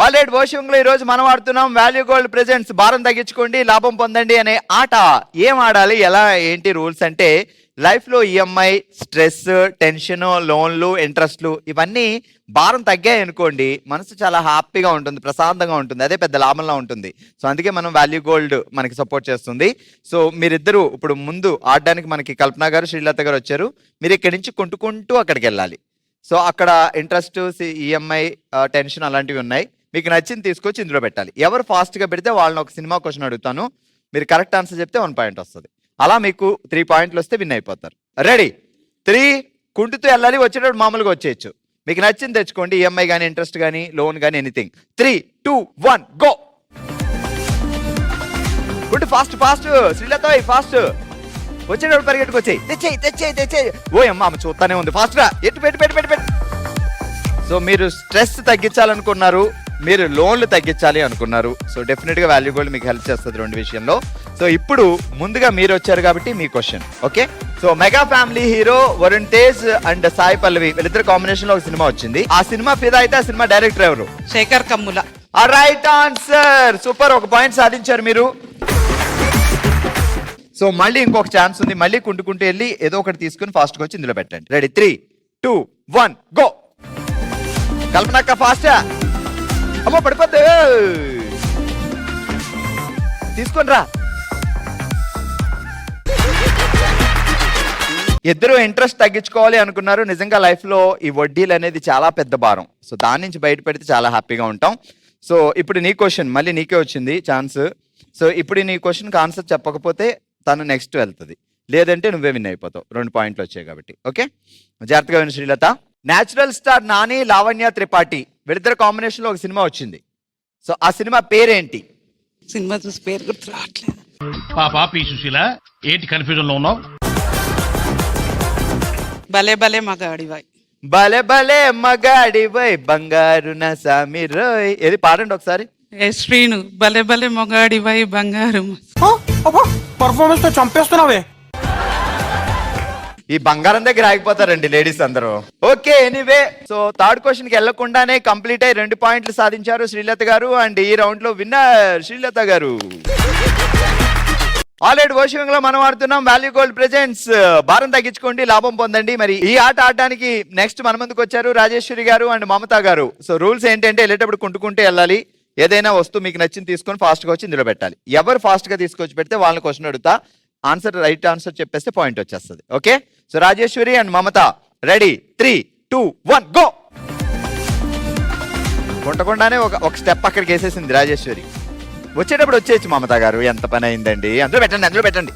Already వర్షంలో ఈ రోజు మనం ఆడుతున్నాం వాల్యూ గోల్డ్ ప్రెజెంట్స్ భారం తగ్గించుకోండి లాభం పొందండి అనే ఆట. ఏం ఆడాలి, ఎలా, ఏంటి రూల్స్ అంటే లైఫ్ లో ఈఎంఐ, స్ట్రెస్, టెన్షన్, లోన్లు, ఇంట్రెస్ట్లు ఇవన్నీ భారం తగ్గాయి అనుకోండి, మనసు చాలా హ్యాపీగా ఉంటుంది, ప్రశాంతంగా ఉంటుంది, అదే పెద్ద లాభంలో ఉంటుంది. సో అందుకే మనం వాల్యూ గోల్డ్ మనకి సపోర్ట్ చేస్తుంది. సో మీరిద్దరూ ఇప్పుడు ముందు ఆడడానికి మనకి కల్పన గారు, శ్రీలత గారు వచ్చారు. మీరు ఇక్కడి నుంచి కుంటుకుంటూ అక్కడికి వెళ్ళాలి. సో అక్కడ ఇంట్రెస్ట్, ఈఎంఐ, టెన్షన్ అలాంటివి ఉన్నాయి. మీకు నచ్చింది తీసుకొచ్చి ఇందులో పెట్టాలి. ఎవరు ఫాస్ట్గా పెడితే వాళ్ళని ఒక సినిమా క్వశ్చన్ అడుగుతాను. మీరు కరెక్ట్ ఆన్సర్ చెప్తే 1 పాయింట్ వస్తుంది. అలా మీకు 3 పాయింట్లు వస్తే విన్ అయిపోతారు. రెడీ? 3 కుంటుతూ వెళ్ళాలి, వచ్చేటప్పుడు మామూలుగా వచ్చేయచ్చు. మీకు నచ్చింది తెచ్చుకోండి, ఈఎంఐ కానీ, ఇంట్రెస్ట్ కానీ, లోన్ కానీ, ఎనీథింగ్. 3, 2, 1 గో. కుంటు ఫాస్ట్ ఫాస్ట్. శ్రీలత ఫాస్ట్. వచ్చేటప్పుడు పరిగెట్టుకు వచ్చేయి. తెచ్చేయి. ఓ అమ్మ చూస్తానే ఉంది, ఫాస్ట్ గా ఎట్టు పెట్టు. సో మీరు స్ట్రెస్ తగ్గించాలనుకున్నారు, మీరు లోన్లు తగ్గించాలి అనుకున్నారు. సో డెఫినెట్ గా వాల్యూ గోల్డ్ మీకు హెల్ప్ చేస్తుంది 2 విషయంలో. సో ఇప్పుడు ముందుగా మీరు వచ్చారు కాబట్టి మీ question. Okay, so mega family hero Varun Tej and Sai Pallavi వీళ్ళిద్దరు కాంబినేషన్ లో ఒక సినిమా వచ్చింది. ఆ సినిమా ఫిదా అయితే ఆ సినిమా డైరెక్టర్ ఎవరు? Sekhar Kammula. Right answer. Super, 1 point సాధించారు మీరు. సో మళ్ళీ ఇంకొక ఛాన్స్ ఉంది. మళ్ళీ కుంటుకుంటూ వెళ్ళి ఏదో ఒకటి తీసుకుని ఫాస్ట్ గా వచ్చి ఇందులో పెట్టండి. రెడీ? 3, 2, 1 గో. కల్పనక్క ఫాస్టా. అమ్మో పడిపోద్ది, తీసుకొని రా. ఇద్దరు ఇంట్రెస్ట్ తగ్గించుకోవాలి అనుకున్నారు. నిజంగా లైఫ్ లో ఈ వడ్డీలు అనేది చాలా పెద్ద భారం. సో దాని నుంచి బయటపడితే చాలా హ్యాపీగా ఉంటాం. సో ఇప్పుడు నీ క్వశ్చన్, మళ్ళీ నీకే వచ్చింది ఛాన్స్. సో ఇప్పుడు నీ క్వశ్చన్కి ఆన్సర్ చెప్పకపోతే తను నెక్స్ట్ వెళ్తుంది, లేదంటే నువ్వే విన్ అయిపోతావు. 2 పాయింట్లు వచ్చాయి కాబట్టి. ఓకే, జాగ్రత్తగా విను శ్రీలత. నేచురల్ స్టార్ నాని, లావణ్య త్రిపాఠి వీళ్ళిద్దరు కాంబినేషన్ లో ఒక సినిమా వచ్చింది. సో ఆ సినిమా పేరేంటి? సినిమా చూసి పేరు గుర్తు రావట్లేదు. పాపా పి సుశీల, ఏంటి కన్ఫ్యూజన్ లో ఉన్నావు? భలే భలే మగాడివాయ్. భలే భలే మగాడివై బంగారు నా సామి రోయ్. ఏది పాడండి ఒకసారి. శ్రీను భలే భలే మగాడివాయ్ బంగారు. పర్ఫార్మెన్స్ తో చంపేస్తున్నావే. ఈ బంగారం దగ్గర ఆగిపోతారండి లేడీస్ అందరూ. Okay, anyway, so third question కి వెళ్లకుండానే కంప్లీట్ అయ్యి 2 పాయింట్లు సాధించారు శ్రీలత గారు. అండ్ ఈ రౌండ్ లో విన్నర్ శ్రీలత గారు. ఆల్రెడీ వర్షంలో మనం ఆడుతున్నాం వాల్యూ గోల్డ్ ప్రెజెంట్స్ భారం తగ్గించుకోండి లాభం పొందండి. మరి ఈ ఆట ఆడడానికి నెక్స్ట్ మన ముందుకు వచ్చారు రాజేశ్వరి గారు అండ్ మమత గారు. సో రూల్స్ ఏంటంటే వెళ్ళేటప్పుడు కుంటుకుంటూ వెళ్ళాలి. ఏదైనా వస్తువు మీకు నచ్చింది తీసుకొని ఫాస్ట్ గా వచ్చి ఇందులో పెట్టాలి. ఎవరు ఫాస్ట్ గా తీసుకొచ్చి పెడితే వాళ్ళని క్వశ్చన్ అడుగుతా. ఆన్సర్ రైట్ ఆన్సర్ చెప్పేస్తే పాయింట్ వచ్చేస్తుంది. Okay, so Rajeshwari and Mamata ready? 3, 2, 1 go. కొట్టకుండానే ఒక స్టెప్ అక్కడికి వేసేసింది రాజేశ్వరి. వచ్చేటప్పుడు వచ్చేయచ్చు మమత గారు. ఎంత పని అయిందండి. అందులో పెట్టండి.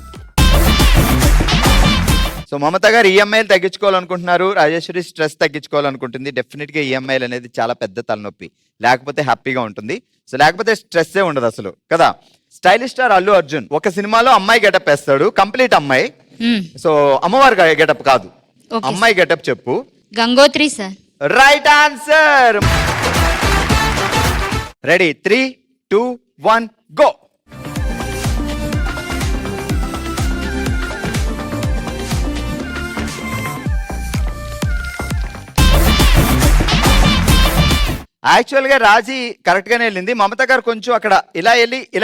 సో మమత గారు ఈఎంఐలు తగ్గించుకోవాలనుకుంటున్నారు, రాజేశ్వరి స్ట్రెస్ తగ్గించుకోవాలనుకుంటుంది. డెఫినెట్ గా ఈఎంఐలు అనేది చాలా పెద్ద తలనొప్పి, లేకపోతే హ్యాపీగా ఉంటుంది. సో లేకపోతే స్ట్రెస్సే ఉండదు అసలు కదా. స్టైలిష్ స్టార్ అల్లు అర్జున్ ఒక సినిమాలో అమ్మాయి గెటప్ వేస్తాడు, కంప్లీట్ అమ్మాయి. సో అమ్మవారి గెటప్ కాదు, అమ్మాయి గెటప్ చెప్పు. Gangotri sir. Right answer. Ready? 3, 2, 1 go. Actual గా రాజీ కరెక్ట్ గానే వెళ్ళింది. మమత గారు కొంచెం అక్కడ ఇలా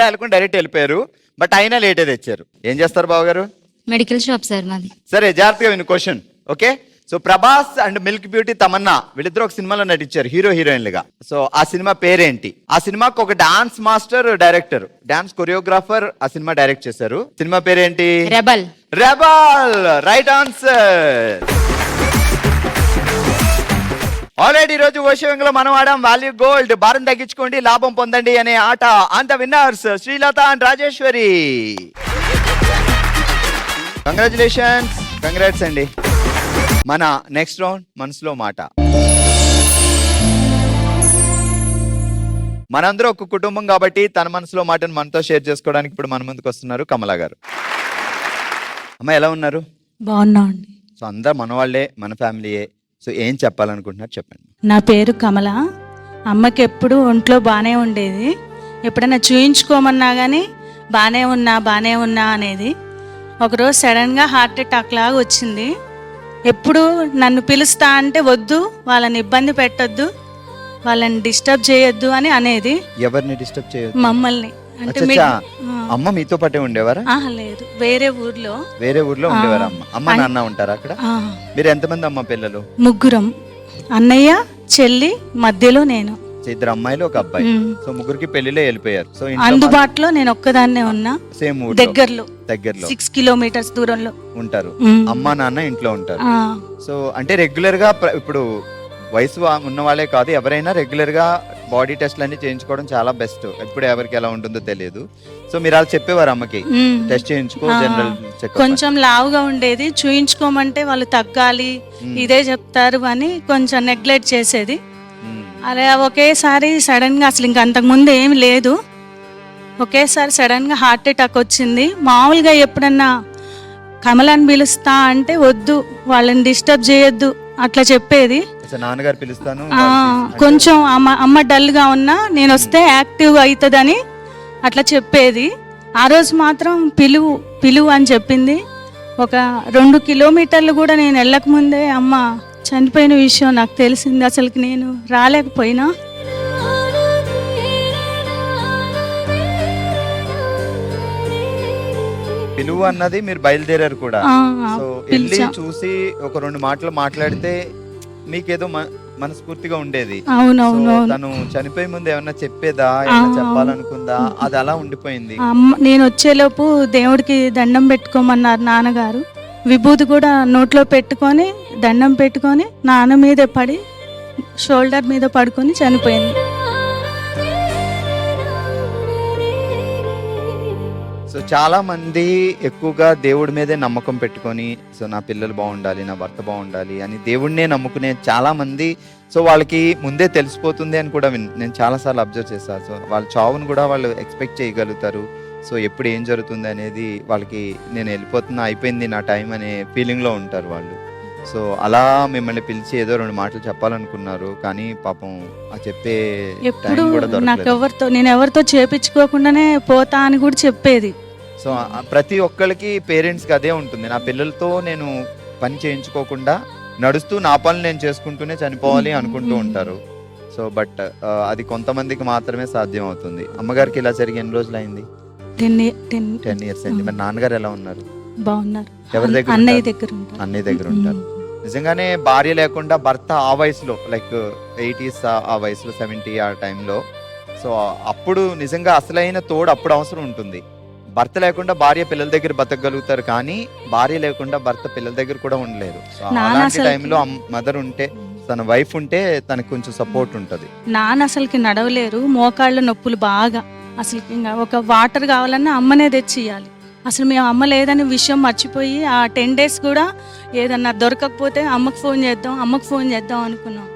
వెళ్ళకుండా డైరెక్ట్ వెళ్ళిపోయారు. బట్ అయినా లేటే తెచ్చారు. ఏం చేస్తారు బాబు గారు? మెడికల్ షాప్ సార్ మాది. సరే, జాగ్రత్తగా విను question. Okay, so Prabhas and milk beauty Tamannaah వీళ్ళిద్దరు ఒక సినిమాలో నటించారు హీరో హీరోయిన్లుగా. సో ఆ సినిమా పేరేంటి? ఆ సినిమాకి ఒక dance master, director, dance choreographer ఆ సినిమా డైరెక్ట్ చేశారు. సినిమా పేరేంటి? రెబల్. Right answer. ఆల్రెడీ ఈ రోజు వర్షంలో మనం ఆడాం వాల్యూ గోల్డ్ భారం తగ్గించుకోండి లాభం పొందండి అనే ఆట. అంత winners Srilatha and Rajeshwari. Congratulations, congrats అండి. మన నెక్స్ట్ రౌండ్ మనసులో మాట. మనందరూ ఒక కుటుంబం కాబట్టి తన మనసులో మాటను మనతో షేర్ చేసుకోవడానికి ఇప్పుడు మన ముందుకు వస్తున్నారు కమలా గారు. అమ్మ ఎలా ఉన్నారు? బాగున్నా అండి. సో అందరు మన వాళ్ళే, మన ఫ్యామిలీయే. సో ఏం చెప్పాలనుకుంటున్నారు చెప్పండి. నా పేరు కమల. అమ్మకి ఎప్పుడు ఒంట్లో బాగానే ఉండేది. ఎప్పుడైనా చూయించుకోమన్నా కానీ బాగానే ఉన్నా అనేది. ఒకరోజు సడన్గా హార్ట్ అటాక్ లాగా వచ్చింది. ఎప్పుడు నన్ను పిలుస్తా అంటే వద్దు, వాళ్ళని ఇబ్బంది పెట్టొద్దు, వాళ్ళని డిస్టర్బ్ చేయొద్దు అని అనేది ఎవరిని డిస్టర్బ్ చేయొద్దు. మమ్మల్ని. అంటే అచ్చచ్చా. అమ్మ మీతో పాటే ఉండేవారా? లేదు, వేరే ఊర్లో. వేరే ఊర్లో ఉండేవారా అమ్మ? అమ్మ నాన్న ఉంటారా అక్కడ? ఆ, మీరు ఎంతమంది అమ్మ పిల్లలు? ముగ్గురం, అన్నయ్య, చెల్లి, మధ్యలో నేను. ఇద్దరు అమ్మాయిలు ఒక అబ్బాయి. మ్మ్. సో ముగ్గురికి పెళ్లిలో వెళ్ళిపోయారు. సో అందుబాటులో నేను ఒక్కదాన్నే ఉన్నా. సేమ్ ఊరు దగ్గరలో దగ్గరలో 6 కిలోమీటర్స్ దూరంలో ఉంటారు. మ్మ్. అమ్మ నాన్న ఇంట్లో ఉంటారు. ఆ, సో అంటే రెగ్యులర్ గా ఇప్పుడు వయసు ఉన్న వాళ్ళే కాదు, ఎవరైనా రెగ్యులర్ గా బాడీ టెస్ట్లు అన్ని చేయించుకోవడం చాలా బెస్ట్. ఇప్పుడు ఎవరికి ఎలా ఉంటుందో తెలియదు. సో మీరు అలా చెప్పేవారు అమ్మకి, మ్మ్. టెస్ట్ చేయించుకో, ఆ, జనరల్ చెకప్. కొంచెం లావుగా ఉండేది, చూయించుకోమంటే వాళ్ళు తగ్గాలి ఇదే చెప్తారు అని కొంచెం నెగ్లెక్ట్ చేసేది. అలా ఒకేసారి సడన్ గా, అసలు ఇంకా అంతకుముందు ఏమి లేదు, ఒకేసారి సడన్ గా హార్ట్ అటాక్ వచ్చింది. మామూలుగా ఎప్పుడన్నా కమలాన్ని పిలుస్తా అంటే వద్దు, వాళ్ళని డిస్టర్బ్ చేయొద్దు అట్లా చెప్పేది. నాన్నగారు పిలుస్తాను, ఆ, కొంచెం అమ్మ డల్ గా ఉన్నా నేను వస్తే యాక్టివ్ అవుతుందని అట్లా చెప్పేది. ఆ రోజు మాత్రం పిలువు అని చెప్పింది. ఒక 2 కిలోమీటర్లు కూడా నేను వెళ్ళకముందే అమ్మ చనిపోయిన విషయం నాకు తెలిసింది. అసలుకి నేను రాలేకపోయినా. పిలువు అన్నది మీరు బయలుదేరారు కూడా. ఆ, సో వెళ్ళి పిలిచా. చూసి ఒక 2 మాటలు మాట్లాడితే మీకేదో మనస్ఫూర్తిగా ఉండేది. అవునవును. సో తను చనిపోయే ముందు ఏమన్నా చెప్పేదా, ఏమన్నా చెప్పాలనుకుందా, అది అలా ఉండిపోయింది. నేను వచ్చేలోపు దేవుడికి దండం పెట్టుకోమన్నారు నాన్నగారు. విభూతి కూడా నోట్లో పెట్టుకొని దండం పెట్టుకొని నాన్న మీద పడి షోల్డర్ మీద పడుకొని చనిపోయింది. సో చాలా మంది ఎక్కువగా దేవుడి మీదే నమ్మకం పెట్టుకొని, సో నా పిల్లలు బాగుండాలి, నా భర్త బాగుండాలి అని దేవుడినే నమ్ముకునే చాలా మంది. సో వాళ్ళకి ముందే తెలిసిపోతుంది అని కూడా నేను చాలాసార్లు అబ్జర్వ్ చేశాను. సో వాళ్ళ చావును కూడా వాళ్ళు ఎక్స్పెక్ట్ చేయగలుగుతారు. సో ఎప్పుడు ఏం జరుగుతుంది అనేది వాళ్ళకి, నేను వెళ్ళిపోతున్నా, అయిపోయింది నా టైం అనే ఫీలింగ్లో ఉంటారు వాళ్ళు. సో అలా మిమ్మల్ని పిలిచి ఏదో 2 మాటలు చెప్పాలనుకున్నారు, కానీ పాపం ఆ చెప్పే ఎప్పుడు టైం కూడా దొరకలేదు. నేను ఎవరితో చేపించుకోకుండానే పోతా అని కూడా చెప్పేది. సో ప్రతి ఒక్కరికి పేరెంట్స్కి అదే ఉంటుంది, నా పిల్లలతో నేను పని చేయించుకోకుండా నడుస్తూ నా పనులు నేను చేసుకుంటూనే చనిపోవాలి అనుకుంటూ ఉంటారు. సో బట్ అది కొంతమందికి మాత్రమే సాధ్యం అవుతుంది. అమ్మగారికి ఇలా జరిగి ఎన్ని రోజులు అయింది? 10 years అయింది. మరి నాన్నగారు ఎలా ఉన్నారు? బాగున్నారు. ఎవరి దగ్గర అన్నయ్య ఉంటారు? దగ్గర ఉంటారు. అన్నయ్య దగ్గర ఉంటారు. నిజంగానే భార్య లేకుండా భర్త ఆ వయసులో, లైక్ 80s ఆ వయసులో, 70 ఆ టైంలో, సో అప్పుడు నిజంగా అసలైన తోడు అప్పుడు అవసరం ఉంటుంది. భర్త లేకుండా భార్య పిల్లల దగ్గర బతకగలుగుతారు, కానీ భార్య లేకుండా భర్త పిల్లల దగ్గర కూడా ఉండలేరు. సో అలాంటి టైంలో మదర్ ఉంటే, తన వైఫ్ ఉంటే తనకు కొంచెం సపోర్ట్ ఉంటుంది. నాన్న అసలుకి నడవలేరు, మోకాళ్ళ నొప్పులు బాగా. అసలు ఇంకా ఒక వాటర్ కావాలన్నా అమ్మనే తెచ్చి ఇవ్వాలి. అసలు మేము అమ్మ లేదని విషయం మర్చిపోయి ఆ 10 days కూడా ఏదన్నా దొరకకపోతే అమ్మకు ఫోన్ చేద్దాం అనుకున్నాం.